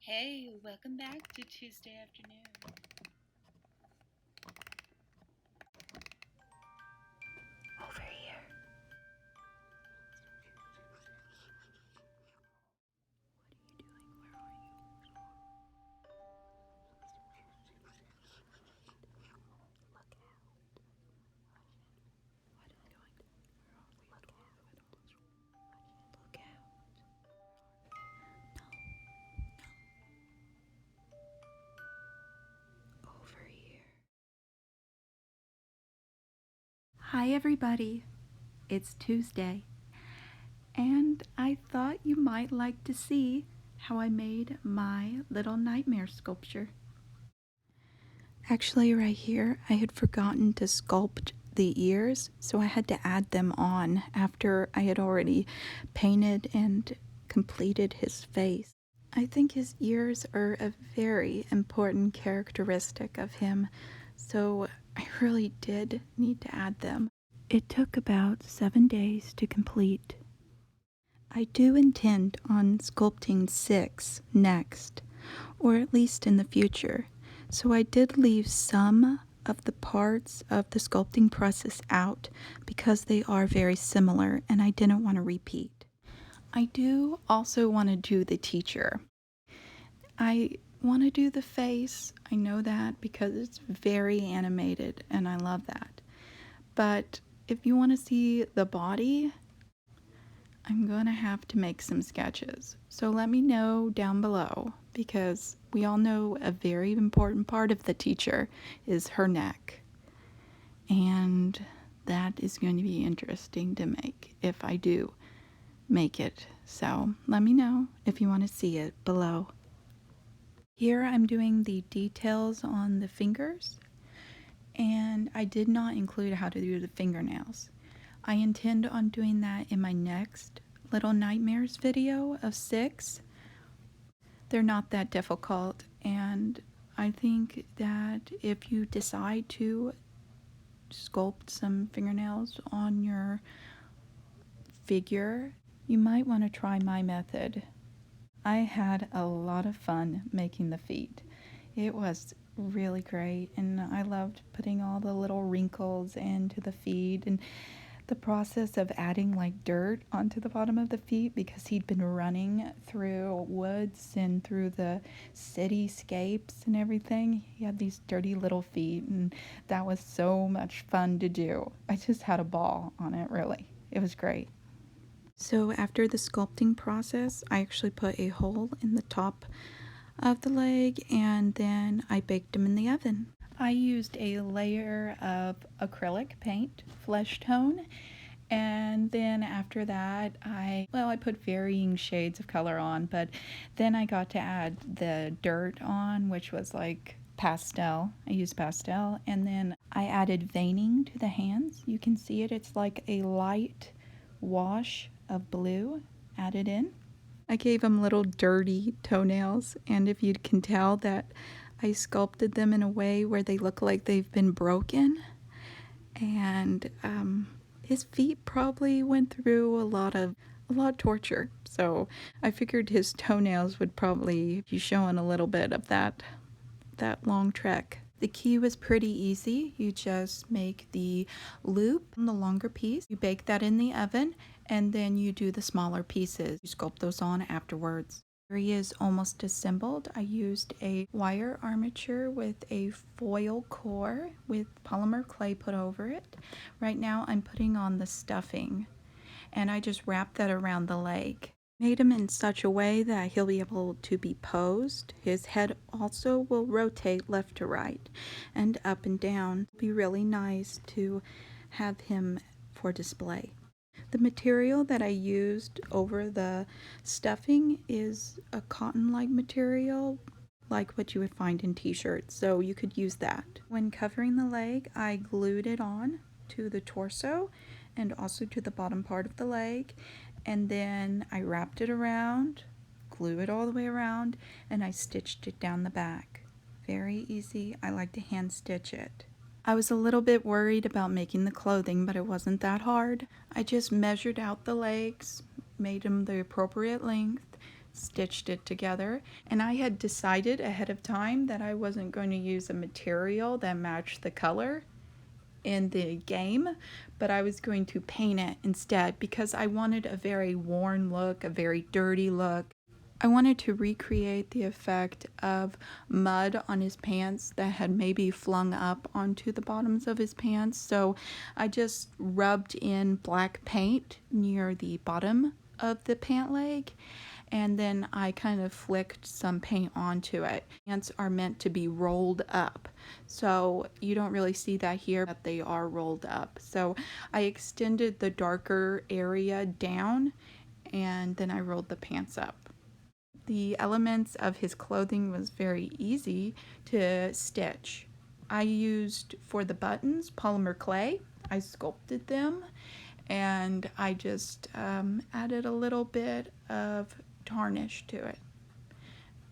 Hey, welcome back to Tuesday afternoon. Over here. Over here. Hi everybody, it's Tuesday, and I thought you might like to see how I made my little nightmare sculpture. Actually, right here, I had forgotten to sculpt the ears, so I had to add them on after I had already painted and completed his face. I think his ears are a very important characteristic of him, so I really did need to add them. It took about 7 days to complete. I do intend on sculpting 6 next, or at least in the future, so I did leave some of the parts of the sculpting process out because they are very similar and I didn't want to repeat. I do also want to do the teacher. I want to do the face. I know that because it's very animated and I love that. But if you want to see the body, I'm going to have to make some sketches. So let me know down below because we all know a very important part of the teacher is her neck. And that is going to be interesting to make if I do make it. So let me know if you want to see it below. Here I'm doing the details on the fingers, and I did not include how to do the fingernails. I intend on doing that in my next Little Nightmares video of 6. They're not that difficult, and I think that if you decide to sculpt some fingernails on your figure, you might want to try my method. I had a lot of fun making the feet. It was really great, and I loved putting all the little wrinkles into the feet and the process of adding like dirt onto the bottom of the feet because he'd been running through woods and through the cityscapes and everything. He had these dirty little feet, and that was so much fun to do. I just had a ball on it, really. It was great. So after the sculpting process, I actually put a hole in the top of the leg and then I baked him in the oven. I used a layer of acrylic paint, flesh tone, and then after that I put varying shades of color on, but then I got to add the dirt on, which was like pastel. I used pastel, and then I added veining to the hands. You can see it, it's like a light wash of blue added in. I gave them little dirty toenails, and if you can tell that I sculpted them in a way where they look like they've been broken. And his feet probably went through a lot of torture, so I figured his toenails would probably be showing a little bit of that long trek. The key was pretty easy. You just make the loop on the longer piece, you bake that in the oven, and then you do the smaller pieces. You sculpt those on afterwards. Here he is almost assembled. I used a wire armature with a foil core with polymer clay put over it. Right now I'm putting on the stuffing, and I just wrapped that around the leg. Made him in such a way that he'll be able to be posed. His head also will rotate left to right and up and down. It'll be really nice to have him for display. The material that I used over the stuffing is a cotton-like material, like what you would find in t-shirts, so you could use that. When covering the leg, I glued it on to the torso and also to the bottom part of the leg, and then I wrapped it around, glue it all the way around, and I stitched it down the back. Very easy. I like to hand stitch it. I was a little bit worried about making the clothing, but it wasn't that hard. I just measured out the legs, made them the appropriate length, stitched it together. And I had decided ahead of time that I wasn't going to use a material that matched the color in the game, but I was going to paint it instead because I wanted a very worn look, a very dirty look. I wanted to recreate the effect of mud on his pants that had maybe flung up onto the bottoms of his pants. So I just rubbed in black paint near the bottom of the pant leg, and then I kind of flicked some paint onto it. Pants are meant to be rolled up, so you don't really see that here, but they are rolled up. So I extended the darker area down, and then I rolled the pants up. The elements of his clothing was very easy to stitch. I used, for the buttons, polymer clay. I sculpted them, and I just added a little bit of tarnish to it,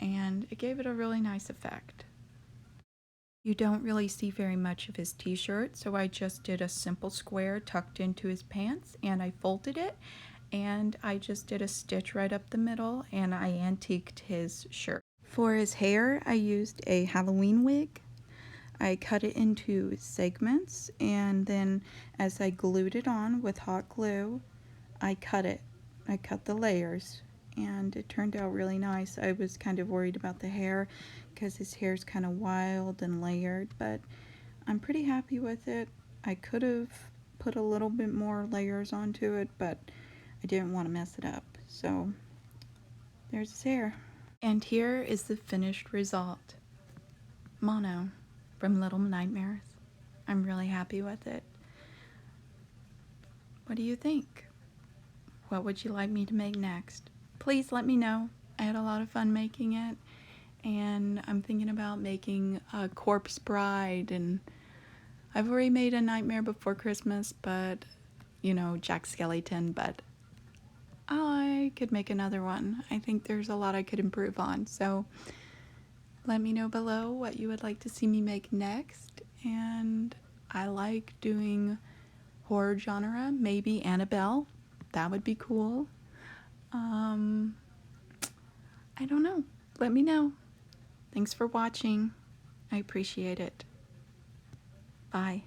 and it gave it a really nice effect. You don't really see very much of his t-shirt, so I just did a simple square tucked into his pants, and I folded it, and I just did a stitch right up the middle, and I antiqued his shirt. For his hair, I used a Halloween wig. I cut it into segments, and then as I glued it on with hot glue, I cut it. I cut the layers, and it turned out really nice. I was kind of worried about the hair because his hair is kind of wild and layered, but I'm pretty happy with it. I could have put a little bit more layers onto it, but I didn't want to mess it up. So there's his hair. And here is the finished result. Mono from Little Nightmares. I'm really happy with it. What do you think? What would you like me to make next? Please let me know. I had a lot of fun making it, and I'm thinking about making a corpse bride, and I've already made a Nightmare Before Christmas, but you know, Jack Skellington, but I could make another one. I think there's a lot I could improve on, so let me know below what you would like to see me make next. And I like doing horror genre, maybe Annabelle. That would be cool. I don't know. Let me know. Thanks for watching. I appreciate it. Bye.